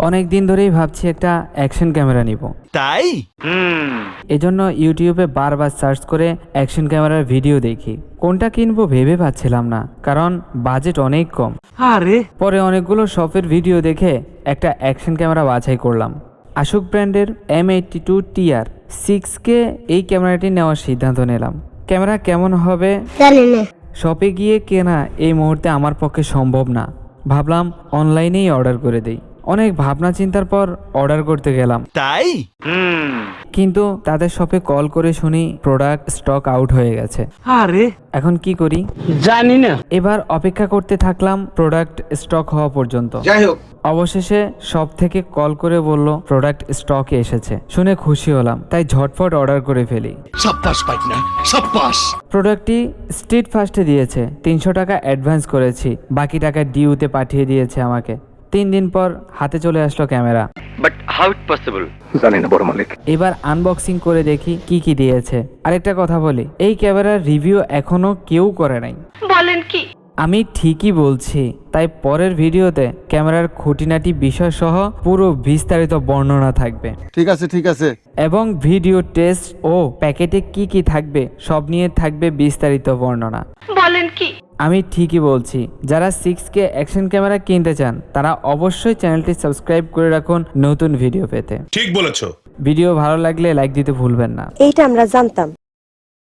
অনেক দিন ধরেই ভাবছি একটা অ্যাকশন ক্যামেরা নিব। তাই এজন্য ইউটিউবে বারবার সার্চ করে অ্যাকশন ক্যামেরার ভিডিও দেখি। কোনটা কিনবো ভেবে পাচ্ছিলাম না, কারণ বাজেট অনেক কম। আরে পরে অনেকগুলো শপের ভিডিও দেখে একটা অ্যাকশন ক্যামেরা বাছাই করলাম। আশুক ব্র্যান্ডের M82TR 6K এই ক্যামেরাটি নেওয়ার সিদ্ধান্ত নিলাম। ক্যামেরা কেমন হবে জানি না। শপে গিয়ে কেনা এই মুহূর্তে আমার পক্ষে সম্ভব না। ভাবলাম অনলাইনেই অর্ডার করে দেই। অনেক ভাবনা চিন্তার পর অর্ডার করতে গেলাম, তাই কিন্তু তাদের শপে কল করে শুনি প্রোডাক্ট স্টক আউট হয়ে গেছে। আরে এখন কি করি জানি না। এবার অপেক্ষা করতে থাকলাম প্রোডাক্ট স্টক হওয়া পর্যন্ত। যাই হোক, অবশেষে শপ থেকে কল করে বলল প্রোডাক্ট স্টকে এসেছে। শুনে খুশি হলাম, তাই ঝটফট অর্ডার করে ফেলি। সাব্বাস পাইটনা, সাব্বাস। প্রোডাক্টটি স্ট্রিট ফাস্টে দিয়েছে। 300 টাকা অ্যাডভান্স করেছি, বাকি টাকা ডিউতে পাঠিয়ে দিয়েছে আমাকে। 3 দিন পর হাতে চলে আসলো camera. But how it possible? জানি না বড় মালিক। এবার আনবক্সিং করে দেখি কি কি দিয়েছে। আরেকটা কথা বলি, এই ক্যামেরার রিভিউ এখনো কেউ করে নাই। বলেন কি? আমি ঠিকই বলছি, তাই পরের ভিডিওতে ক্যামেরার খুঁটিনাটি বিষয় সহ পুরো বিস্তারিত বর্ণনা থাকবে, ঠিক আছে ঠিক আছে। এবং ভিডিও টেস্ট ও প্যাকেটে কি কি থাকবে সব নিয়ে থাকবে বিস্তারিত বর্ণনা। বলেন কি? আমি ঠিকই বলছি, যারা 6K অ্যাকশন ক্যামেরা কিনতে চান তারা অবশ্যই চ্যানেলটি সাবস্ক্রাইব করে রাখুন নতুন ভিডিও পেতে। ঠিক বলেছো। ভিডিও ভালো লাগলে লাইক দিতে ভুলবেন না। এইটা আমরা জানতাম।